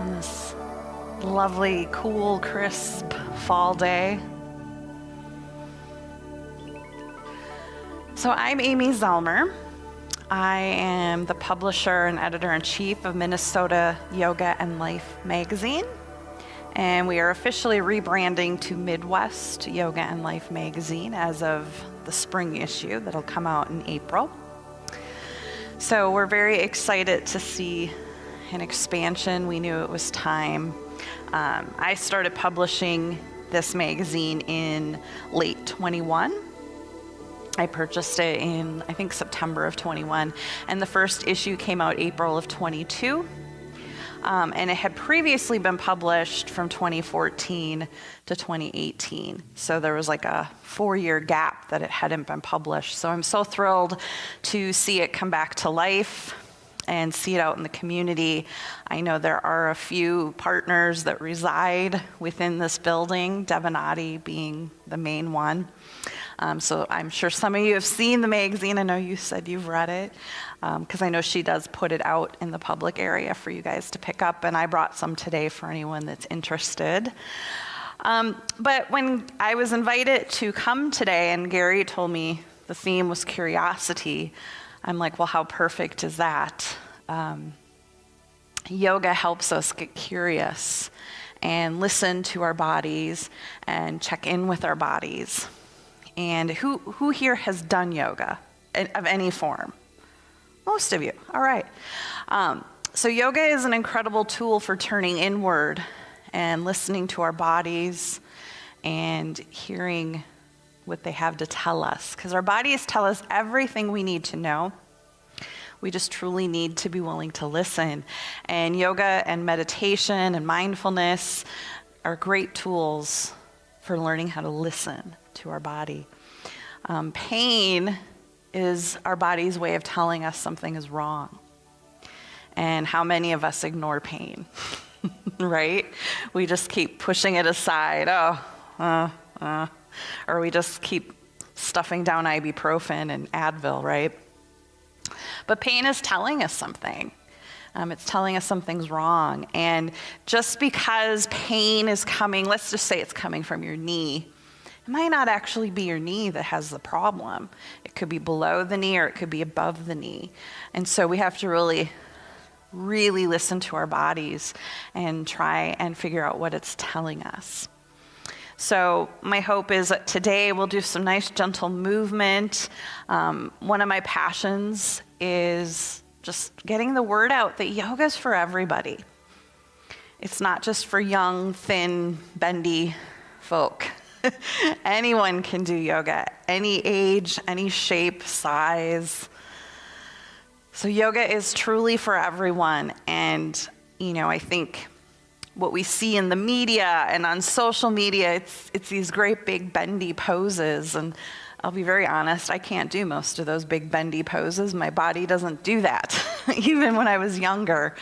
on this lovely, cool, crisp fall day. So I'm Amy Zellmer. I am the publisher and editor-in-chief of Minnesota Yoga and Life magazine, and we are officially rebranding to Midwest Yoga and Life magazine as of the spring issue that'll come out in April. So we're very excited to see an expansion. We knew it was time. I started publishing this magazine in late 21. I purchased it in, I think, September of 21, and the first issue came out April of 22. And it had previously been published from 2014 to 2018. So there was like a 4-year gap that it hadn't been published. So I'm so thrilled to see it come back to life and see it out in the community. I know there are a few partners that reside within this building, Devanati being the main one. So I'm sure some of you have seen the magazine. I know you said you've read it, because I know she does put it out in the public area for you guys to pick up, and I brought some today for anyone that's interested. But when I was invited to come today, and Gary told me the theme was curiosity, I'm like, well, how perfect is that? Yoga helps us get curious and listen to our bodies and check in with our bodies. And who here has done yoga of any form? Most of you. All right. So yoga is an incredible tool for turning inward and listening to our bodies and hearing what they have to tell us. Because our bodies tell us everything we need to know. We just truly need to be willing to listen. And yoga and meditation and mindfulness are great tools for learning how to listen to our body. Pain is our body's way of telling us something is wrong. And how many of us ignore pain, right? We just keep pushing it aside, or we just keep stuffing down ibuprofen and Advil, right? But pain is telling us something. It's telling us something's wrong. And just because pain is coming, let's just say it's coming from your knee, it might not actually be your knee that has the problem. It could be below the knee or it could be above the knee. And so we have to really listen to our bodies and try and figure out what it's telling us. So my hope is that today we'll do some nice gentle movement. One of my passions is just getting the word out that yoga is for everybody. It's not just for young, thin, bendy folk. Anyone can do yoga, any age, any shape, size. So yoga is truly for everyone. And, I think what we see in the media and on social media, it's these great big bendy poses. And I'll be very honest, I can't do most of those big bendy poses. My body doesn't do that, even when I was younger.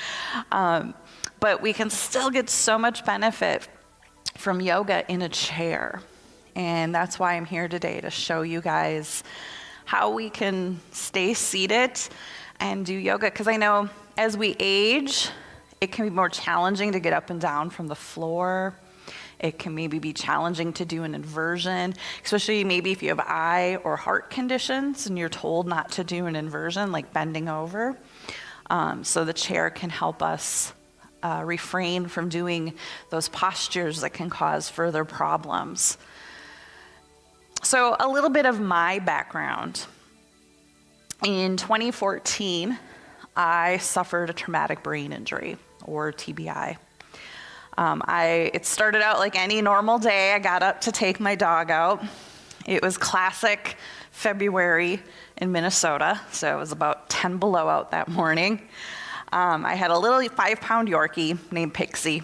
But we can still get so much benefit from yoga in a chair. And that's why I'm here today, to show you guys how we can stay seated and do yoga. Because I know as we age, it can be more challenging to get up and down from the floor. It can maybe be challenging to do an inversion, especially maybe if you have eye or heart conditions and you're told not to do an inversion, like bending over. So the chair can help us refrain from doing those postures that can cause further problems. So a little bit of my background. In 2014, I suffered a traumatic brain injury, or TBI. It started out like any normal day. I got up to take my dog out. It was classic February in Minnesota, so it was about 10 below out that morning. I had a little 5-pound Yorkie named Pixie.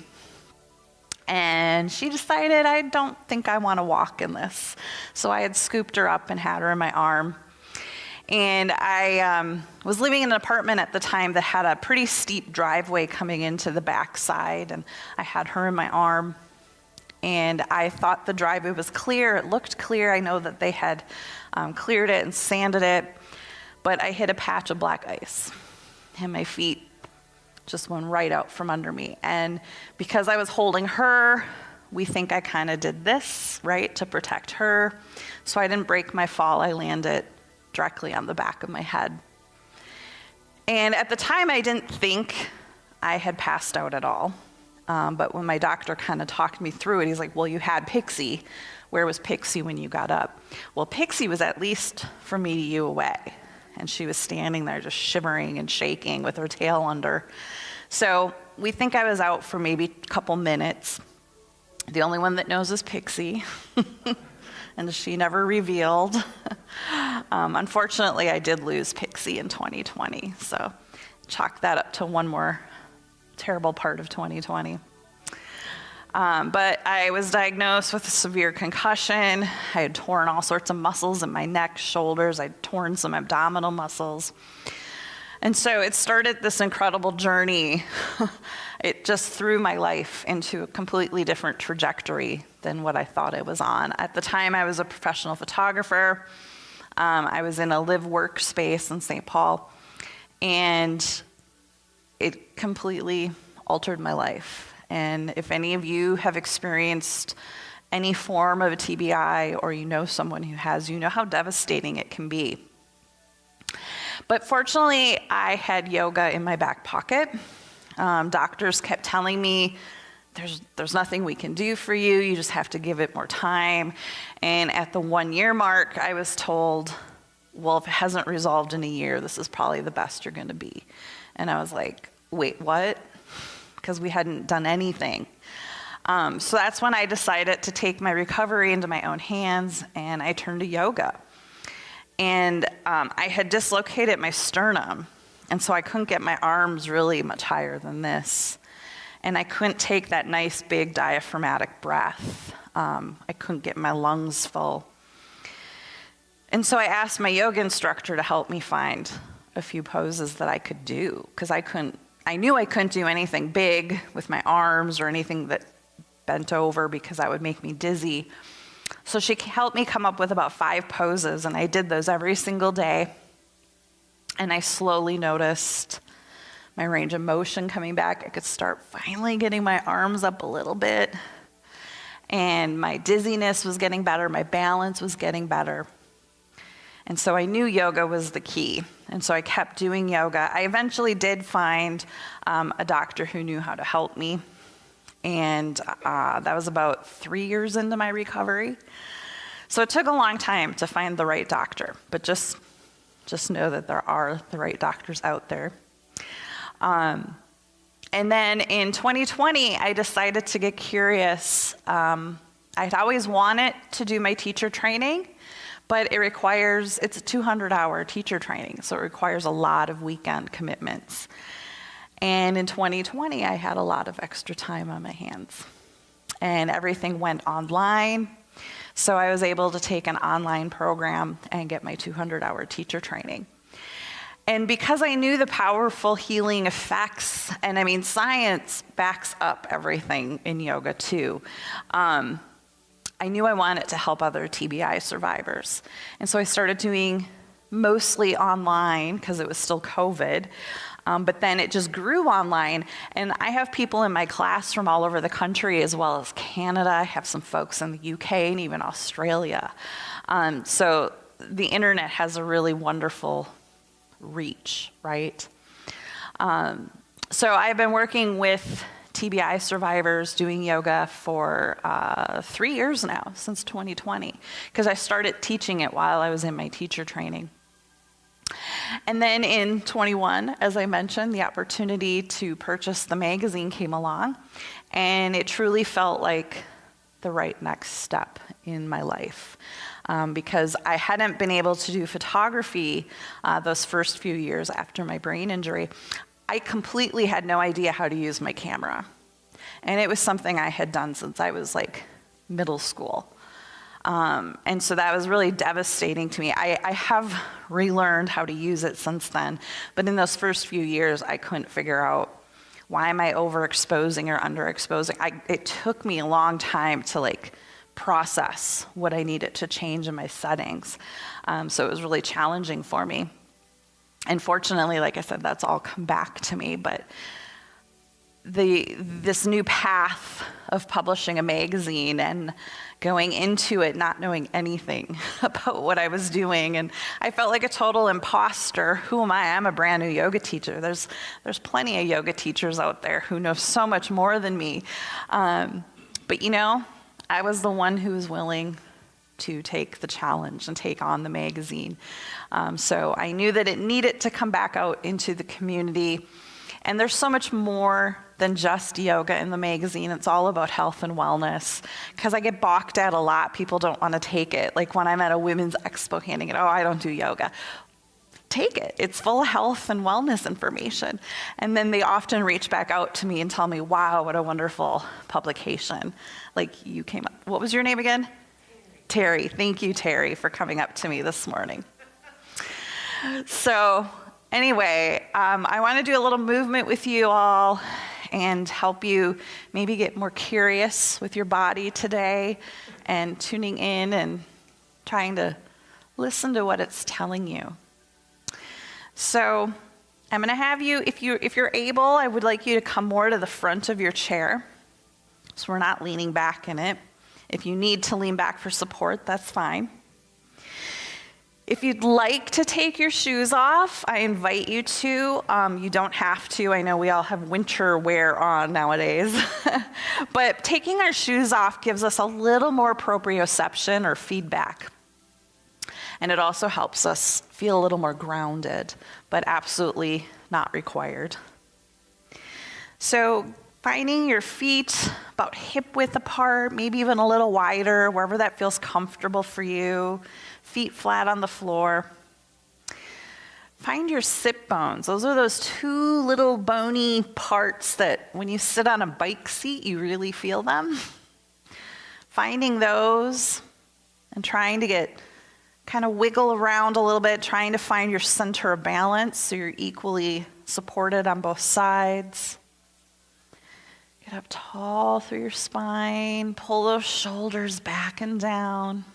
And she decided, I don't think I want to walk in this. So I had scooped her up and had her in my arm. And I was living in an apartment at the time that had a pretty steep driveway coming into the backside. And I had her in my arm. And I thought the driveway was clear. It looked clear. I know that they had cleared it and sanded it. But I hit a patch of black ice. And my feet just went right out from under me. And because I was holding her, we think I kind of did this, right, to protect her. So I didn't break my fall. I landed directly on the back of my head. And at the time, I didn't think I had passed out at all. But when my doctor kind of talked me through it, he's like, well, you had Pixie. Where was Pixie when you got up? Well, Pixie was at least from me to you away. And she was standing there just shivering and shaking with her tail under. So we think I was out for maybe a couple minutes. The only one that knows is Pixie. And she never revealed. Unfortunately, I did lose Pixie in 2020. So chalk that up to one more terrible part of 2020. But I was diagnosed with a severe concussion. I had torn all sorts of muscles in my neck, shoulders. I'd torn some abdominal muscles. And so it started this incredible journey. It just threw my life into a completely different trajectory than what I thought it was on. At the time, I was a professional photographer. I was in a live-work space in St. Paul. And it completely altered my life. And if any of you have experienced any form of a TBI, or you know someone who has, you know how devastating it can be. But fortunately, I had yoga in my back pocket. Doctors kept telling me, there's nothing we can do for you. You just have to give it more time. And at the 1-year mark, I was told, well, if it hasn't resolved in a year, this is probably the best you're going to be. And I was like, wait, what? Because we hadn't done anything. So that's when I decided to take my recovery into my own hands, and I turned to yoga. And I had dislocated my sternum, and so I couldn't get my arms really much higher than this. And I couldn't take that nice big diaphragmatic breath. I couldn't get my lungs full. And so I asked my yoga instructor to help me find a few poses that I could do, because I knew I couldn't do anything big with my arms or anything that bent over, because that would make me dizzy. So she helped me come up with about 5 poses, and I did those every single day. And I slowly noticed my range of motion coming back. I could start finally getting my arms up a little bit. And my dizziness was getting better. My balance was getting better. And so I knew yoga was the key. And so I kept doing yoga. I eventually did find a doctor who knew how to help me. And that was about 3 years into my recovery. So it took a long time to find the right doctor, but just know that there are the right doctors out there. And then in 2020, I decided to get curious. I'd always wanted to do my teacher training, but it's a 200-hour teacher training, so it requires a lot of weekend commitments. And in 2020, I had a lot of extra time on my hands. And everything went online. So I was able to take an online program and get my 200-hour teacher training. And because I knew the powerful healing effects, and I mean, science backs up everything in yoga too, I knew I wanted to help other TBI survivors. And so I started doing mostly online because it was still COVID. But then it just grew online, and I have people in my class from all over the country as well as Canada. I have some folks in the UK and even Australia. So the internet has a really wonderful reach, right? So I've been working with TBI survivors doing yoga for 3 years now, since 2020, because I started teaching it while I was in my teacher training. And then in 21, as I mentioned, the opportunity to purchase the magazine came along, and it truly felt like the right next step in my life, because I hadn't been able to do photography those first few years after my brain injury. I completely had no idea how to use my camera, and it was something I had done since I was like middle school. And so that was really devastating to me. I have relearned how to use it since then, but in those first few years, I couldn't figure out, why am I overexposing or underexposing? It took me a long time to like process what I needed to change in my settings. So it was really challenging for me. And fortunately, like I said, that's all come back to me, but this new path of publishing a magazine and going into it not knowing anything about what I was doing. And I felt like a total imposter. Who am I? I'm a brand new yoga teacher. There's plenty of yoga teachers out there who know so much more than me. But I was the one who was willing to take the challenge and take on the magazine. So I knew that it needed to come back out into the community. And there's so much more than just yoga in the magazine. It's all about health and wellness. Because I get balked at a lot. People don't want to take it. Like when I'm at a women's expo handing it, oh, I don't do yoga. Take it. It's full of health and wellness information. And then they often reach back out to me and tell me, wow, what a wonderful publication. Like you came up. What was your name again? Terry. Thank you, Terry, for coming up to me this morning. So anyway, I want to do a little movement with you all and help you maybe get more curious with your body today and tuning in and trying to listen to what it's telling you. So I'm going to have you, if you're able, I would like you to come more to the front of your chair so we're not leaning back in it. If you need to lean back for support, that's fine. If you'd like to take your shoes off, I invite you to. You don't have to. I know we all have winter wear on nowadays. But taking our shoes off gives us a little more proprioception or feedback. And it also helps us feel a little more grounded, but absolutely not required. So finding your feet about hip width apart, maybe even a little wider, wherever that feels comfortable for you. Feet flat on the floor. Find your sit bones. Those are those two little bony parts that when you sit on a bike seat, you really feel them. Finding those and trying to get kind of wiggle around a little bit, trying to find your center of balance so you're equally supported on both sides. Get up tall through your spine. Pull those shoulders back and down.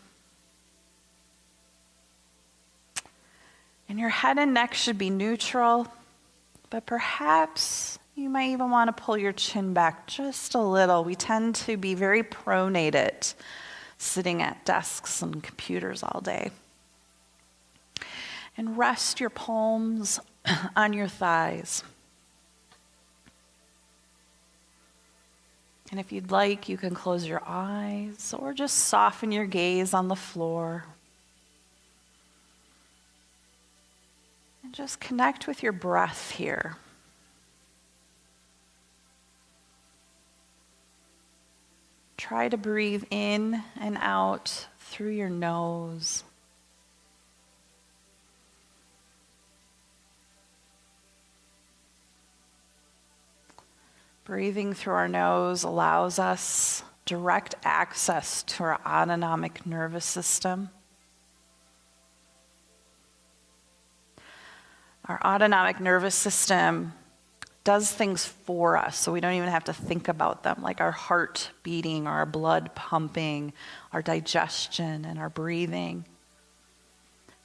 And your head and neck should be neutral, but perhaps you might even want to pull your chin back just a little. We tend to be very pronated sitting at desks and computers all day. And rest your palms on your thighs. And if you'd like, you can close your eyes or just soften your gaze on the floor. And just connect with your breath here. Try to breathe in and out through your nose. Breathing through our nose allows us direct access to our autonomic nervous system. Our autonomic nervous system does things for us, so we don't even have to think about them, like our heart beating, our blood pumping, our digestion, and our breathing.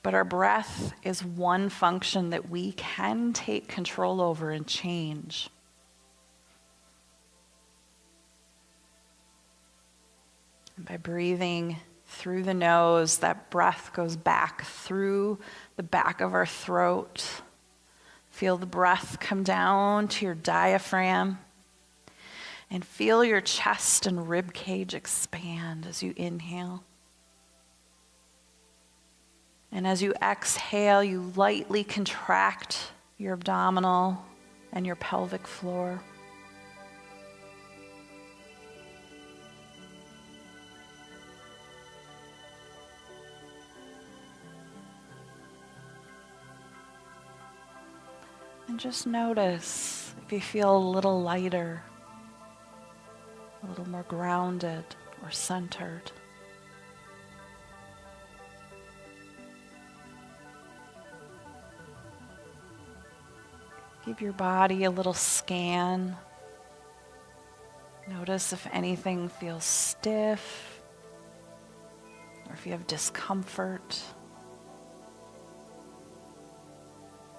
But our breath is one function that we can take control over and change. And by breathing through the nose, that breath goes back through the back of our throat. Feel the breath come down to your diaphragm. And feel your chest and rib cage expand as you inhale. And as you exhale, you lightly contract your abdominal and your pelvic floor. And just notice if you feel a little lighter, a little more grounded or centered. Give your body a little scan. Notice if anything feels stiff or if you have discomfort.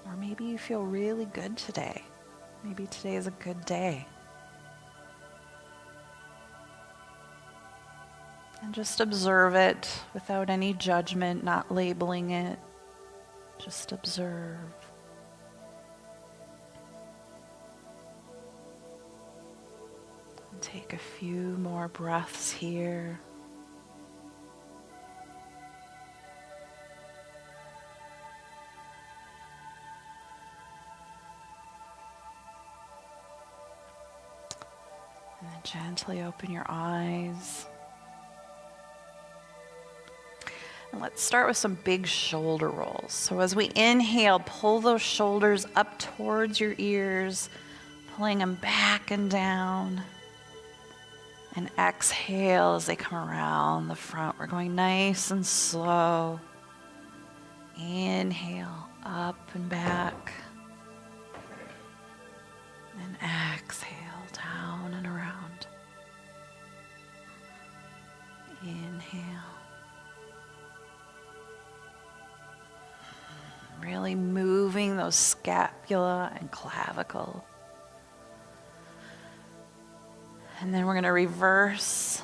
Or maybe you feel really good today. Maybe today is a good day. And just observe it without any judgment, not labeling it. Just observe. And take a few more breaths here. And then gently open your eyes. And let's start with some big shoulder rolls. So as we inhale, pull those shoulders up towards your ears, pulling them back and down. And exhale as they come around the front. We're going nice and slow. Inhale, up and back. And exhale, down and around. Inhale. Really moving those scapula and clavicle. And then we're going to reverse.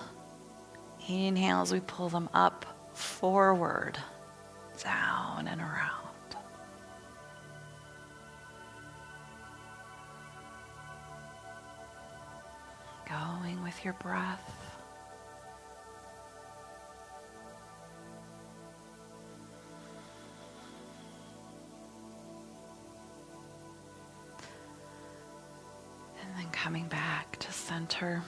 Inhale as we pull them up, forward, down and around. Going with your breath. And then coming back to center.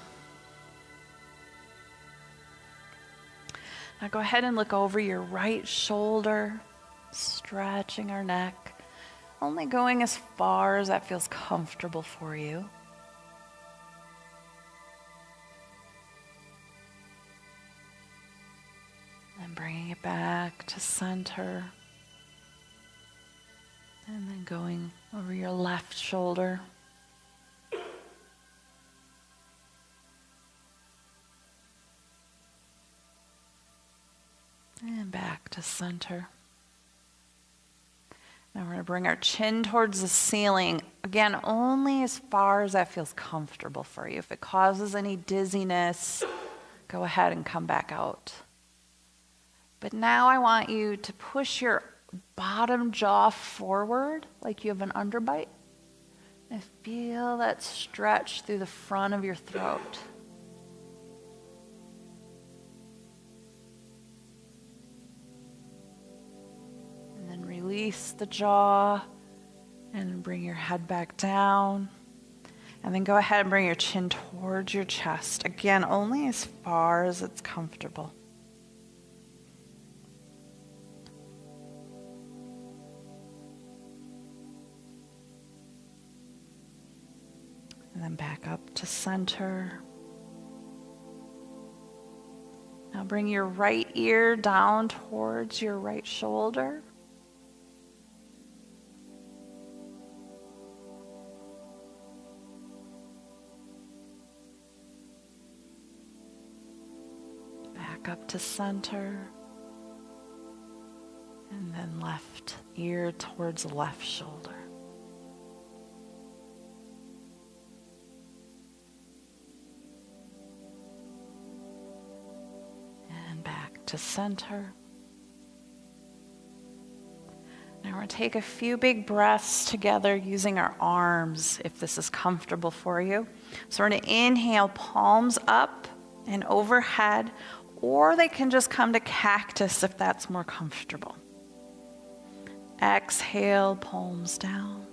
Now go ahead and look over your right shoulder, stretching our neck, only going as far as that feels comfortable for you. And bringing it back to center. And then going over your left shoulder. And back to center. Now we're going to bring our chin towards the ceiling. Again, only as far as that feels comfortable for you. If it causes any dizziness, go ahead and come back out. But now I want you to push your bottom jaw forward like you have an underbite. And feel that stretch through the front of your throat. And then release the jaw and bring your head back down. And then go ahead and bring your chin towards your chest. Again, only as far as it's comfortable. And then back up to center. Now bring your right ear down towards your right shoulder. Back up to center. And then left ear towards the left shoulder. To center. Now we're going to take a few big breaths together using our arms if this is comfortable for you. So we're going to inhale, palms up and overhead, or they can just come to cactus if that's more comfortable. Exhale, palms down.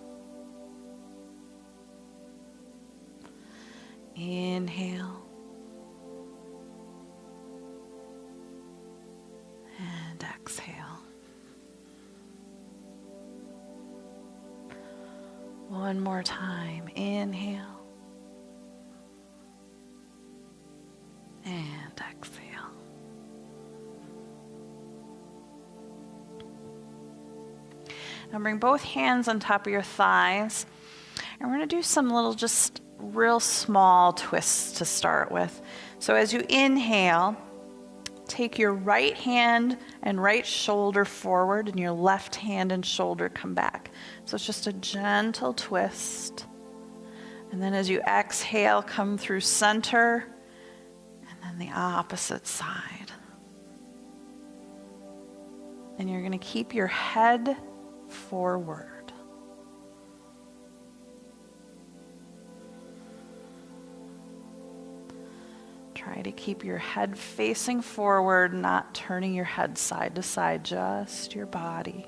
Inhale. And exhale. One more time. Inhale. And exhale. Now bring both hands on top of your thighs. And we're going to do some little just real small twists to start with. So as you inhale, take your right hand and right shoulder forward and your left hand and shoulder come back. So it's just a gentle twist. And then as you exhale, come through center and then the opposite side. And you're going to keep your head forward. Try to keep your head facing forward, not turning your head side to side, just your body.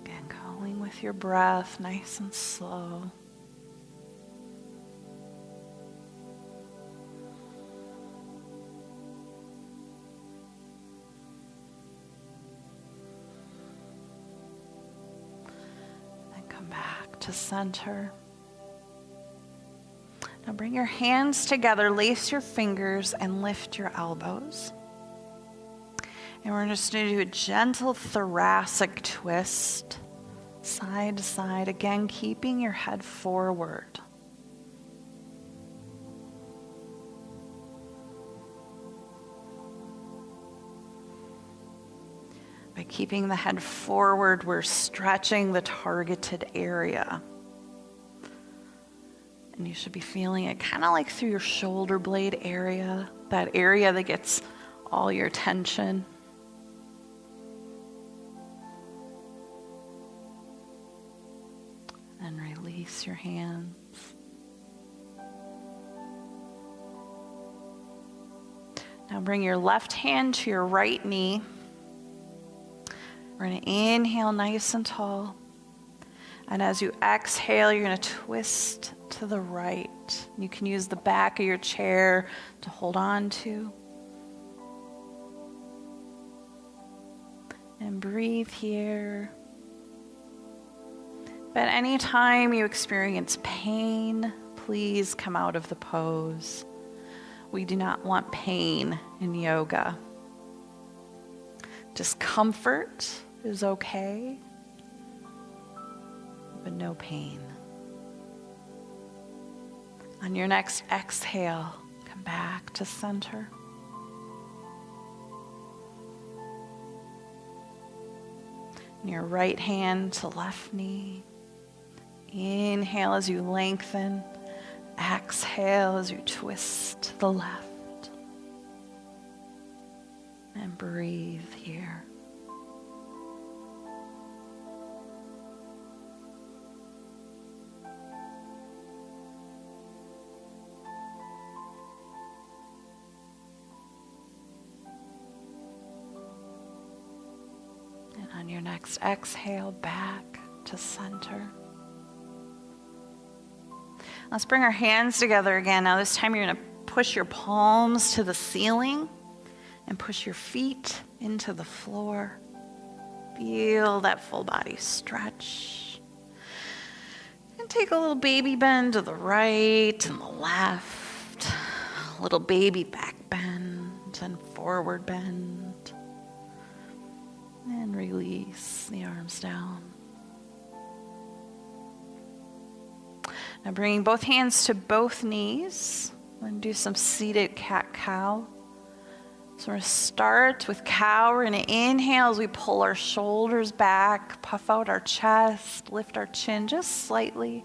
Again, going with your breath, nice and slow. To center. Now bring your hands together, lace your fingers, and lift your elbows. And we're just going to do a gentle thoracic twist, side to side, again keeping your head forward. By keeping the head forward, we're stretching the targeted area. And you should be feeling it kind of like through your shoulder blade area, that area that gets all your tension. And release your hands. Now bring your left hand to your right knee. We're going to inhale nice and tall. And as you exhale, you're going to twist to the right. You can use the back of your chair to hold on to. And breathe here. But anytime you experience pain, please come out of the pose. We do not want pain in yoga. Discomfort is okay, but no pain. On your next exhale, come back to center. And your right hand to left knee. Inhale as you lengthen. Exhale as you twist to the left. And breathe here. And on your next exhale, back to center. Let's bring our hands together again. Now this time you're going to push your palms to the ceiling and push your feet into the floor. Feel that full body stretch. And take a little baby bend to the right and the left. A little baby back bend and forward bend. And release the arms down. Now bringing both hands to both knees. We're going to do some seated cat-cow. So we're going to start with cow. We're going to inhale as we pull our shoulders back, puff out our chest, lift our chin just slightly.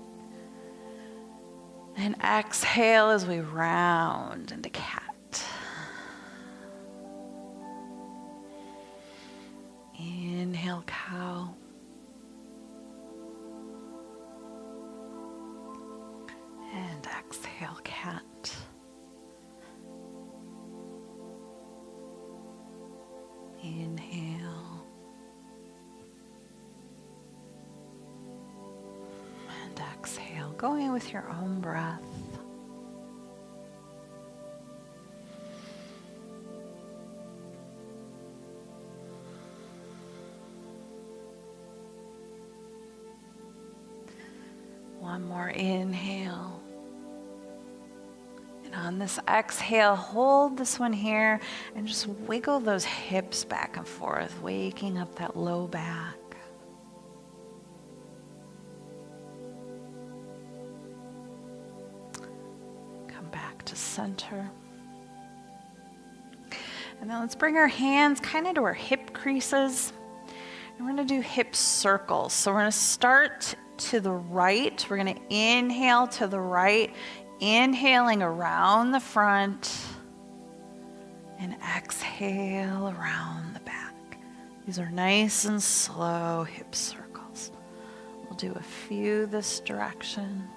And exhale as we round into cat. Inhale, cow. And exhale, cat. Inhale. And exhale, going with your own breath. One more inhale. And on this exhale, hold this one here and just wiggle those hips back and forth, waking up that low back. Come back to center. And then let's bring our hands kind of to our hip creases. And we're going to do hip circles. So we're going to start to the right. We're going to inhale to the right, inhaling around the front, and exhale around the back. These are nice and slow hip circles. We'll do a few this direction.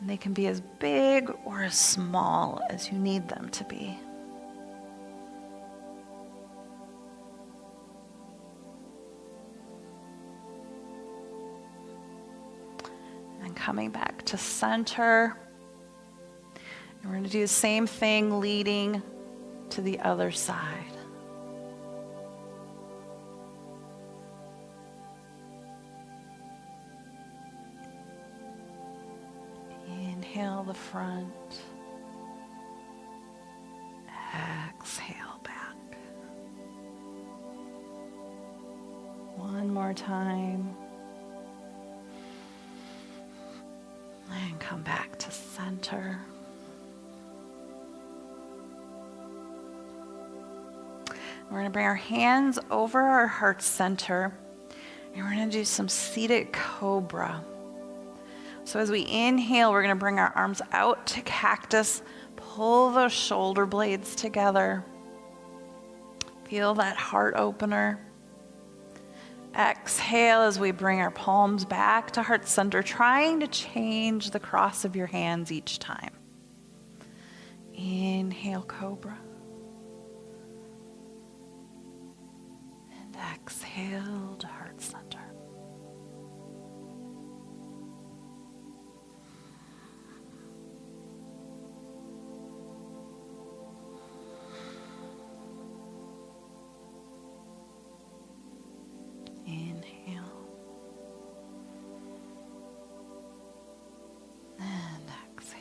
And they can be as big or as small as you need them to be. And coming back to center. And we're going to do the same thing leading to the other side. Inhale the front. Exhale back. One more time. And come back to center. We're going to bring our hands over our heart center. And we're going to do some seated cobra. So as we inhale, we're going to bring our arms out to cactus. Pull those shoulder blades together. Feel that heart opener. Exhale as we bring our palms back to heart center, trying to change the cross of your hands each time. Inhale, cobra. And exhale to heart center. Inhale. And exhale.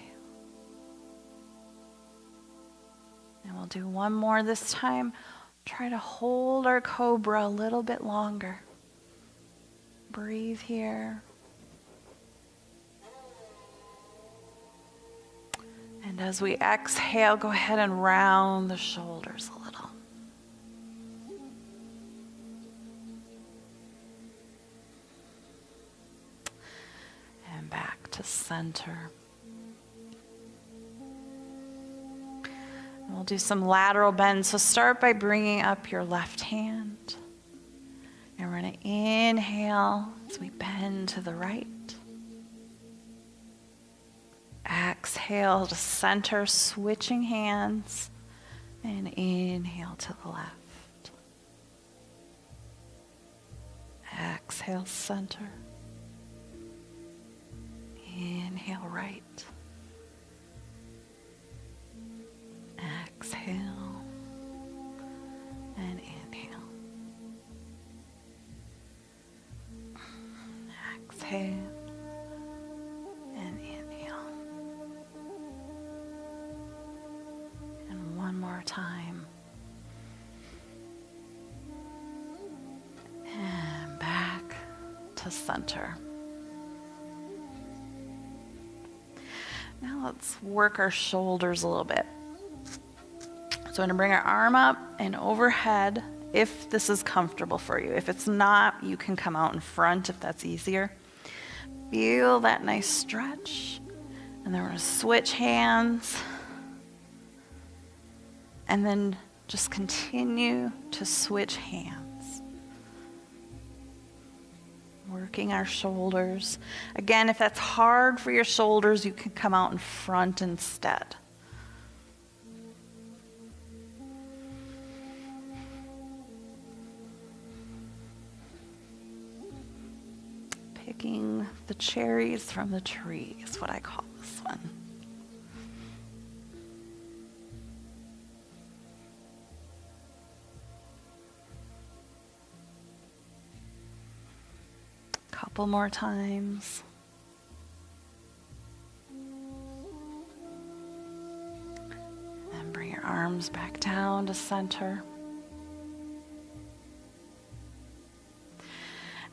And we'll do one more this time. Try to hold our cobra a little bit longer. Breathe here. And as we exhale, go ahead and round the shoulders a little. And back to center. And we'll do some lateral bends. So start by bringing up your left hand. And we're going to inhale as we bend to the right. Exhale to center, switching hands. And inhale to the left. Exhale, center. Inhale, right. Exhale. And inhale. Exhale. And inhale. And one more time. And back to center. Now let's work our shoulders a little bit. So I'm going to bring our arm up and overhead if this is comfortable for you. If it's not, you can come out in front if that's easier. Feel that nice stretch. And then we're going to switch hands. And then just continue to switch hands. Working our shoulders. Again, if that's hard for your shoulders, you can come out in front instead. Picking the cherries from the tree is what I call this one. Couple more times. And bring your arms back down to center.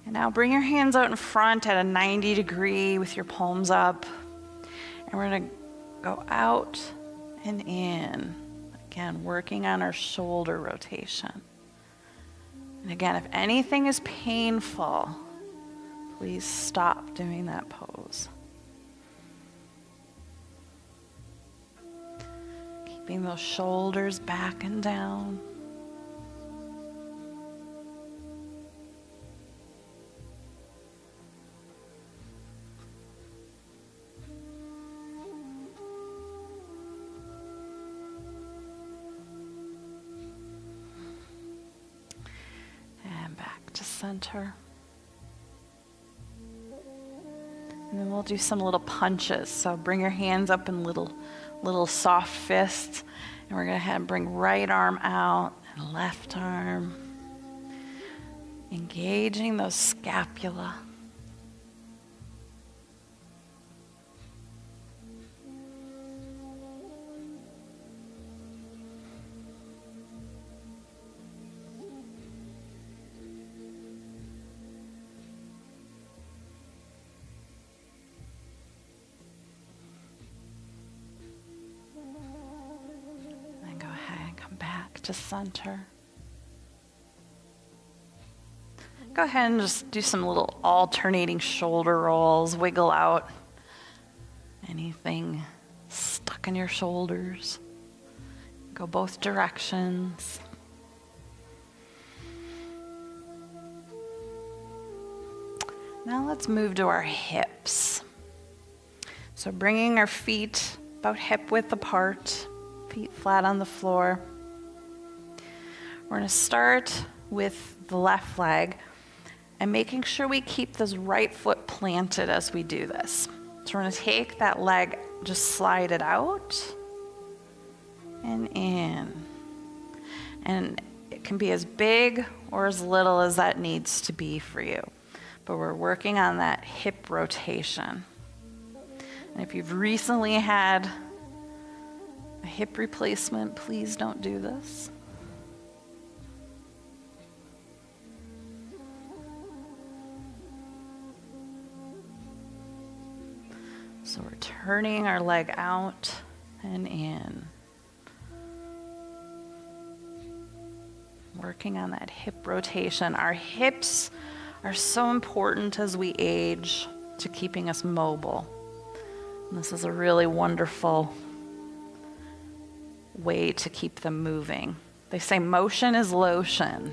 And now bring your hands out in front at a 90 degree with your palms up. And we're going to go out and in. Again, working on our shoulder rotation. And again, if anything is painful, please stop doing that pose. Keeping those shoulders back and down. And back to center. And then we'll do some little punches. So bring your hands up in little soft fists. And we're going to bring right arm out and left arm. Engaging those scapula. To center. Go ahead and just do some little alternating shoulder rolls. Wiggle out anything stuck in your shoulders. Go both directions. Now let's move to our hips. So bringing our feet about hip width apart, feet flat on the floor. We're going to start with the left leg and making sure we keep this right foot planted as we do this. So we're going to take that leg, just slide it out and in. And it can be as big or as little as that needs to be for you. But we're working on that hip rotation. And if you've recently had a hip replacement, please don't do this. So we're turning our leg out and in. Working on that hip rotation. Our hips are so important as we age to keeping us mobile. And this is a really wonderful way to keep them moving. They say motion is lotion.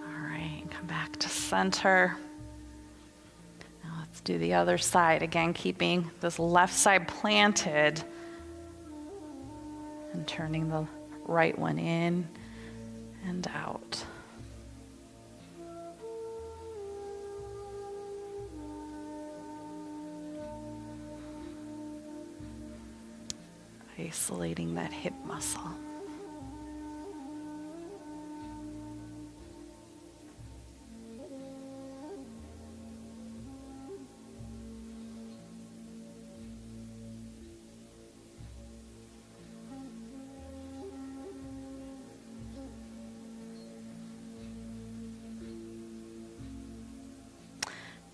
All right, come back to center. Do the other side. Again, keeping this left side planted and turning the right one in and out. Isolating that hip muscle.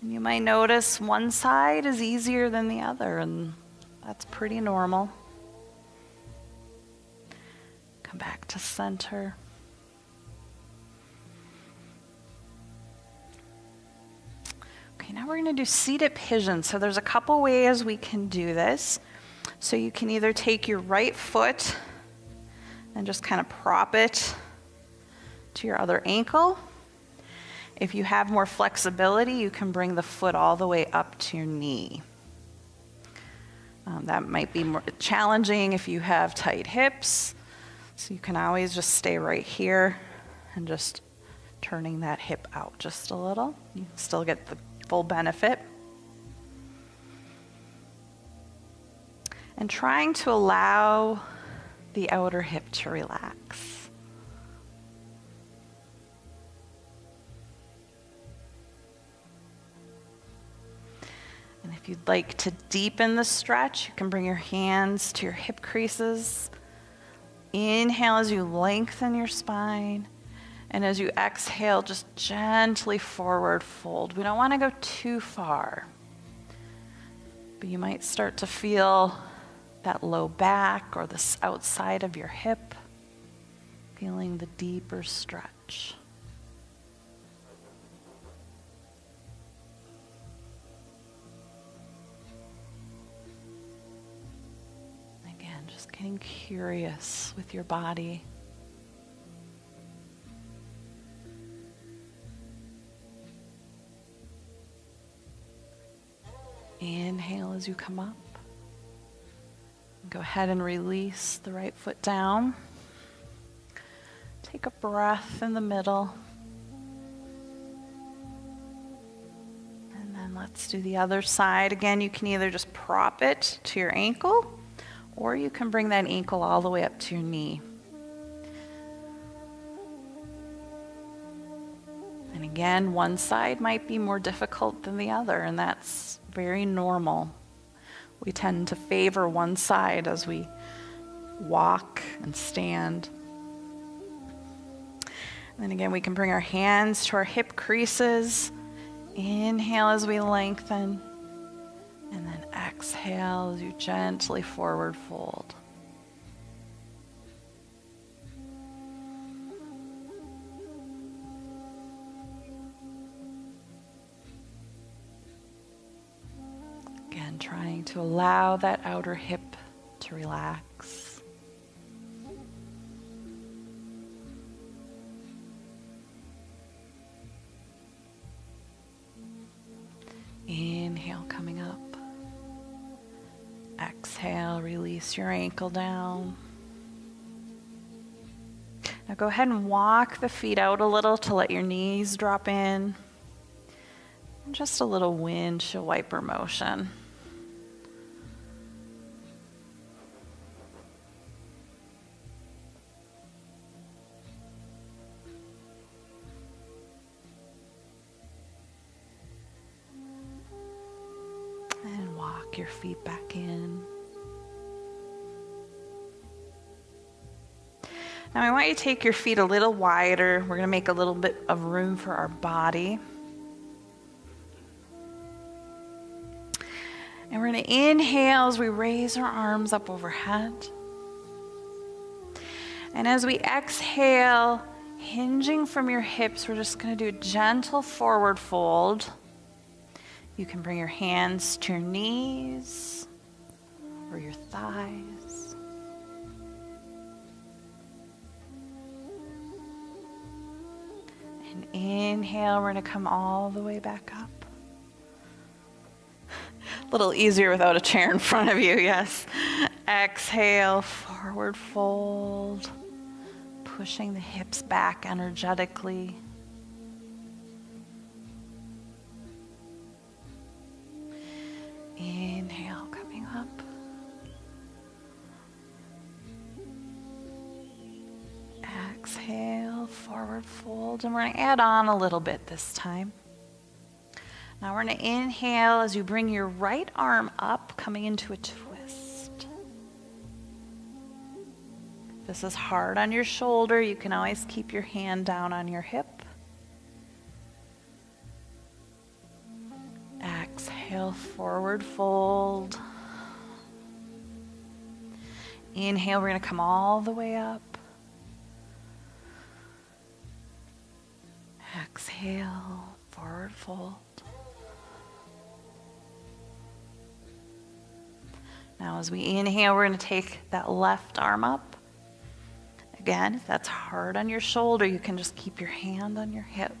And you might notice one side is easier than the other, and that's pretty normal. Come back to center. Okay, now we're going to do seated pigeon. So there's a couple ways we can do this. So you can either take your right foot and just kind of prop it to your other ankle. If you have more flexibility, you can bring the foot all the way up to your knee. That might be more challenging if you have tight hips. So you can always just stay right here and just turning that hip out just a little. You can still get the full benefit. And trying to allow the outer hip to relax. And if you'd like to deepen the stretch, you can bring your hands to your hip creases. Inhale as you lengthen your spine. And as you exhale, just gently forward fold. We don't want to go too far. But you might start to feel that low back or the outside of your hip, feeling the deeper stretch. getting curious with your body. Inhale as you come up. Go ahead and release the right foot down. Take a breath in the middle. And then let's do the other side. Again, you can either just prop it to your ankle, or you can bring that ankle all the way up to your knee. And again, one side might be more difficult than the other, and that's very normal. We tend to favor one side as we walk and stand. And then again, we can bring our hands to our hip creases. Inhale as we lengthen. And then exhale as you gently forward fold. Again, trying to allow that outer hip to relax. Inhale, coming up. Exhale, release your ankle down. Now go ahead and walk the feet out a little to let your knees drop in. And just a little windshield wiper motion. And walk your feet back in. Now I want you to take your feet a little wider. We're going to make a little bit of room for our body. And we're going to inhale as we raise our arms up overhead. And as we exhale, hinging from your hips, we're just going to do a gentle forward fold. You can bring your hands to your knees or your thighs. And inhale, we're going to come all the way back up. A little easier without a chair in front of you, yes. Exhale, forward fold, pushing the hips back energetically. Inhale, coming up. Exhale, forward fold, and we're going to add on a little bit this time. Now we're going to inhale as you bring your right arm up, coming into a twist. If this is hard on your shoulder, you can always keep your hand down on your hip. Exhale, forward fold. Inhale, we're going to come all the way up. Exhale, forward fold. Now as we inhale, we're going to take that left arm up. Again, if that's hard on your shoulder, you can just keep your hand on your hip.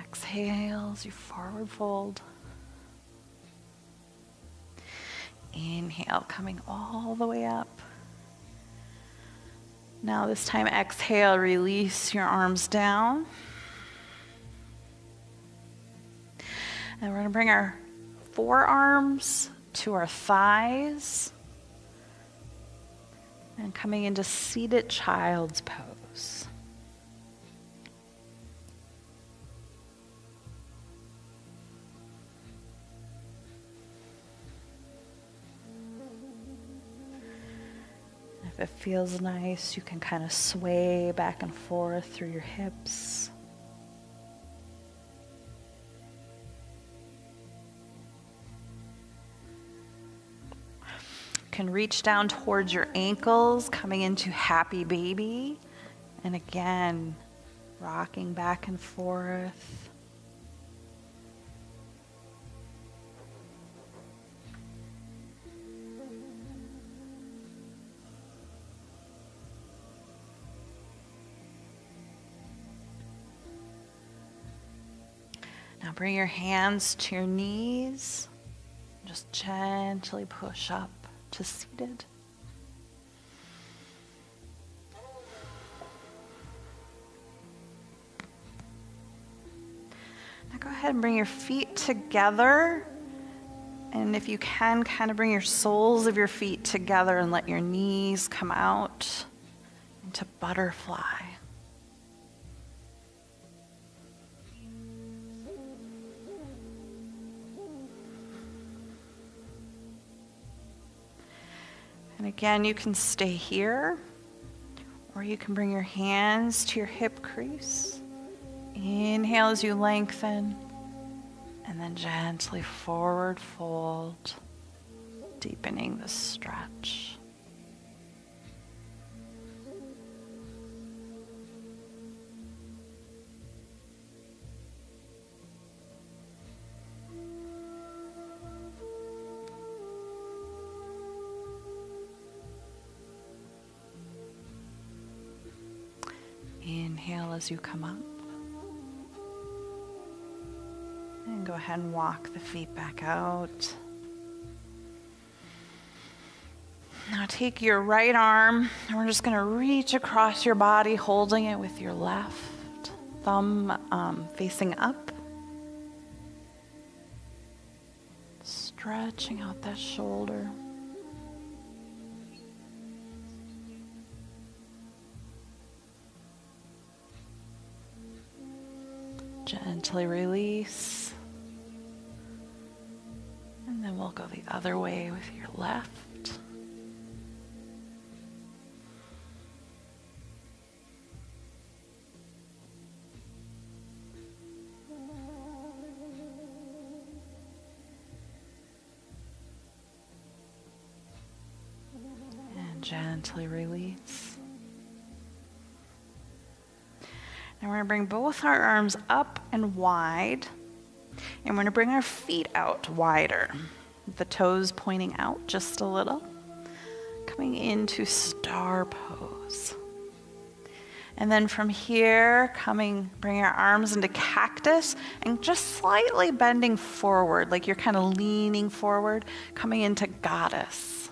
Exhale as you forward fold. Inhale, coming all the way up. Now this time, exhale, release your arms down. And we're going to bring our forearms to our thighs. And coming into seated child's pose. If it feels nice, you can kind of sway back and forth through your hips. You can reach down towards your ankles, coming into happy baby. And again, rocking back and forth. Now bring your hands to your knees. Just gently push up to seated. Now go ahead and bring your feet together. And if you can, kind of bring your soles of your feet together and let your knees come out into butterfly. And again, you can stay here, or you can bring your hands to your hip crease. Inhale as you lengthen, and then gently forward fold, deepening the stretch. Inhale as you come up. And go ahead and walk the feet back out. Now take your right arm, and we're just going to reach across your body, holding it with your left thumb facing up. Stretching out that shoulder. Gently release. And then we'll go the other way with your left. And gently release. Now we're going to bring both our arms up and wide, and we're going to bring our feet out wider, the toes pointing out just a little, coming into star pose. And then from here, bring our arms into cactus and just slightly bending forward, like you're kind of leaning forward, coming into goddess.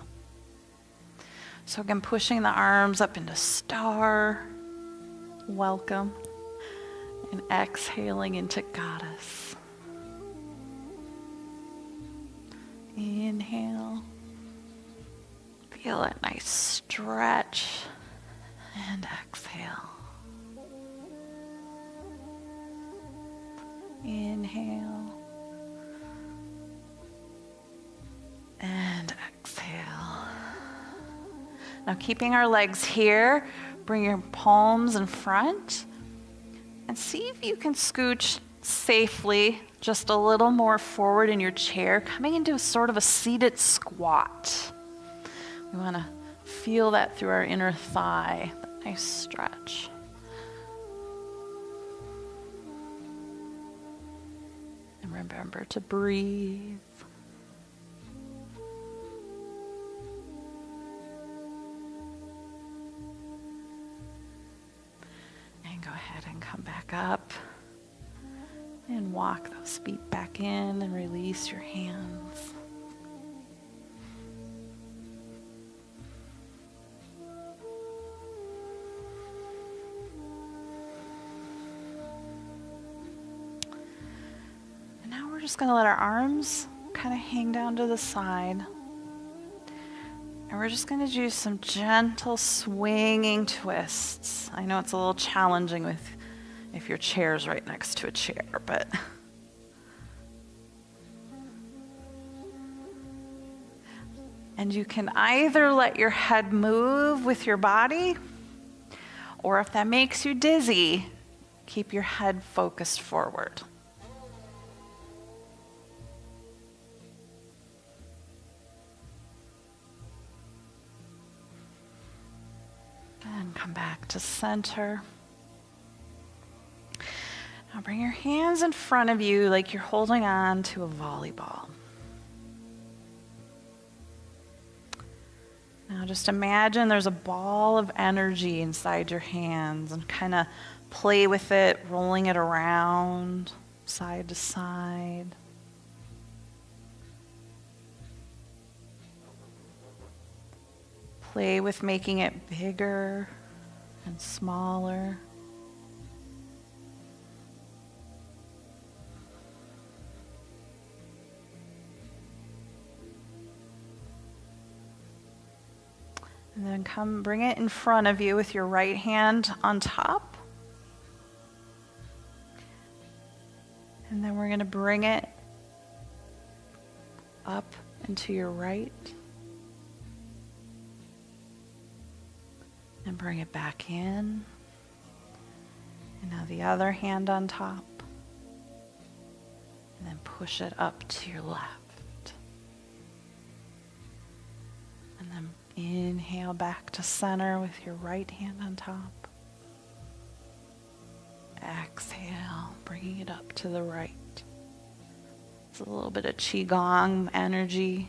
So again, pushing the arms up into star, welcome. And exhaling into goddess. Inhale. Feel that nice stretch. And exhale. Inhale. And exhale. Now keeping our legs here, bring your palms in front. And see if you can scooch safely just a little more forward in your chair, coming into sort of a seated squat. We want to feel that through our inner thigh, that nice stretch. And remember to breathe. Go ahead and come back up and walk those feet back in and release your hands. And now we're just going to let our arms kind of hang down to the side. And we're just going to do some gentle swinging twists. I know it's a little challenging if your chair's right next to a chair, but and you can either let your head move with your body, or if that makes you dizzy, keep your head focused forward. And come back to center. Now bring your hands in front of you like you're holding on to a volleyball. Now just imagine there's a ball of energy inside your hands and kind of play with it, rolling it around, side to side. Play with making it bigger and smaller. And then bring it in front of you with your right hand on top. And then we're going to bring it up into your right. And bring it back in. And now the other hand on top. And then push it up to your left. And then inhale back to center with your right hand on top. Exhale, bringing it up to the right. It's a little bit of Qigong energy.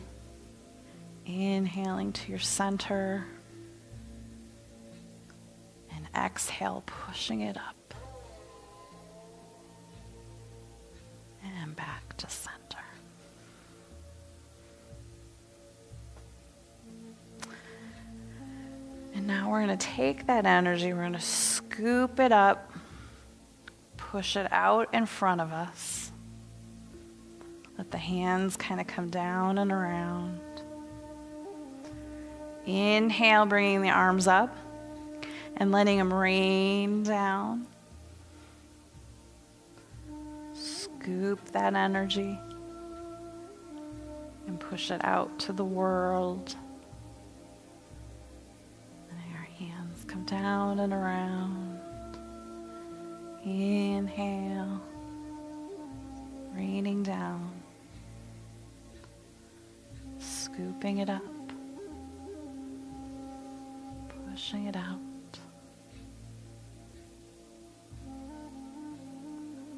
Inhaling to your center. And exhale, pushing it up. And back to center. And now we're going to take that energy, we're going to scoop it up, push it out in front of us. Let the hands kind of come down and around. Inhale, bringing the arms up and letting them rain down. Scoop that energy and push it out to the world. Come down and around. Inhale. Raining down. Scooping it up. Pushing it out.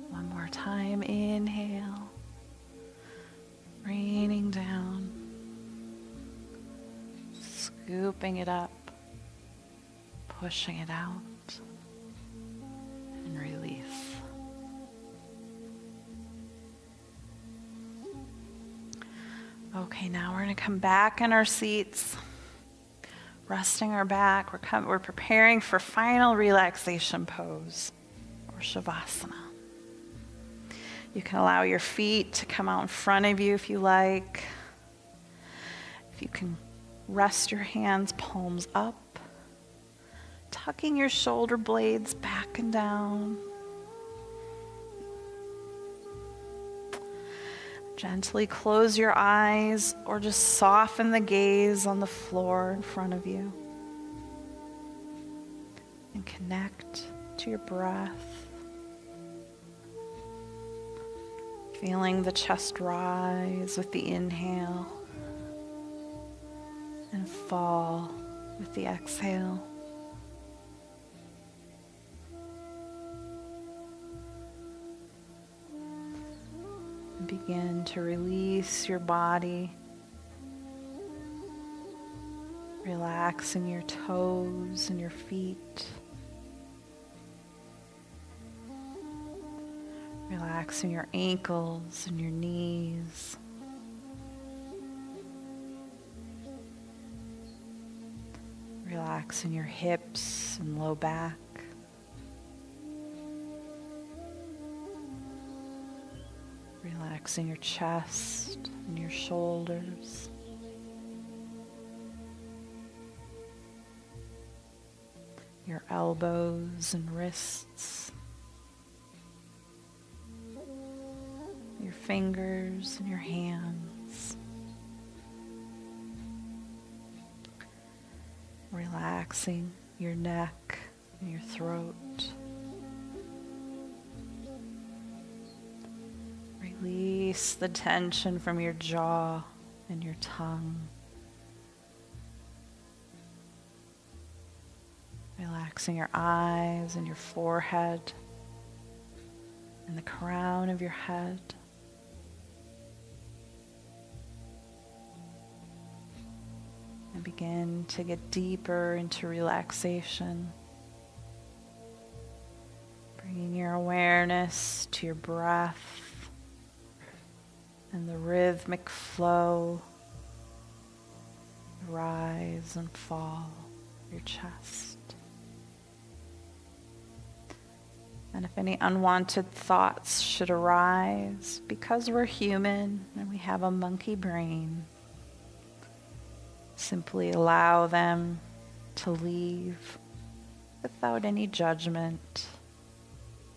One more time. Inhale. Raining down. Scooping it up. Pushing it out and release. Okay, now we're going to come back in our seats, resting our back. We're preparing for final relaxation pose, or Shavasana. You can allow your feet to come out in front of you if you like. If you can rest your hands palms up. Tucking your shoulder blades back and down. Gently close your eyes or just soften the gaze on the floor in front of you. And connect to your breath. Feeling the chest rise with the inhale and fall with the exhale. Begin to release your body, relaxing your toes and your feet, relaxing your ankles and your knees, relaxing your hips and low back. Relaxing your chest and your shoulders. Your elbows and wrists. Your fingers and your hands. Relaxing your neck and your throat. Release the tension from your jaw and your tongue. Relaxing your eyes and your forehead and the crown of your head. And begin to get deeper into relaxation. Bringing your awareness to your breath and the rhythmic flow, the rise and fall of your chest. And if any unwanted thoughts should arise, because we're human and we have a monkey brain, simply allow them to leave without any judgment,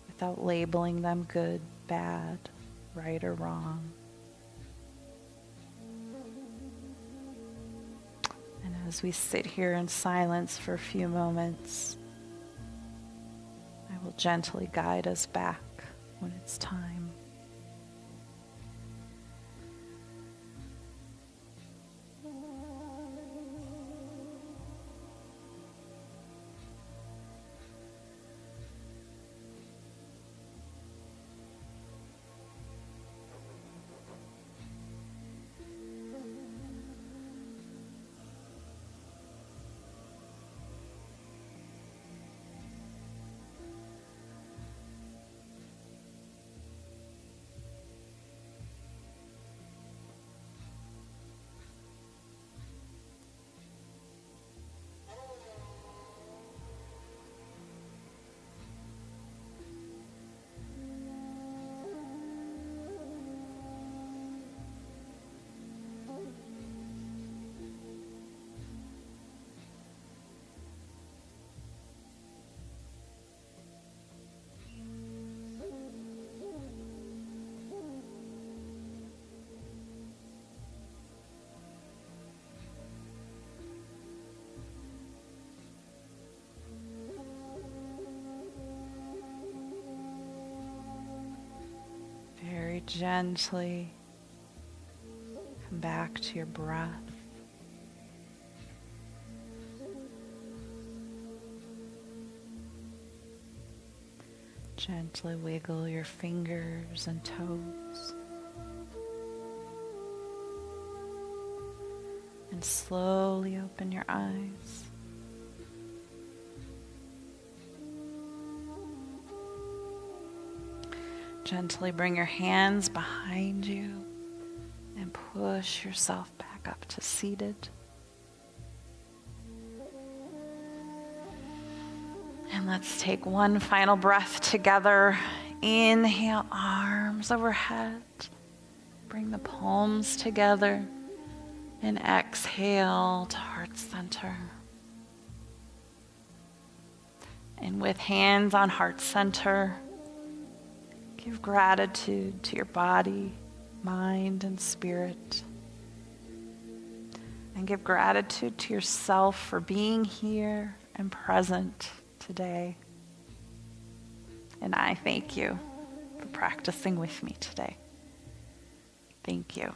without labeling them good, bad, right, or wrong. And as we sit here in silence for a few moments, I will gently guide us back when it's time. Very gently come back to your breath. Gently wiggle your fingers and toes. And slowly open your eyes. Gently bring your hands behind you and push yourself back up to seated. And let's take one final breath together. Inhale, arms overhead. Bring the palms together. And exhale to heart center. And with hands on heart center, give gratitude to your body, mind, and spirit. And give gratitude to yourself for being here and present today. And I thank you for practicing with me today. Thank you.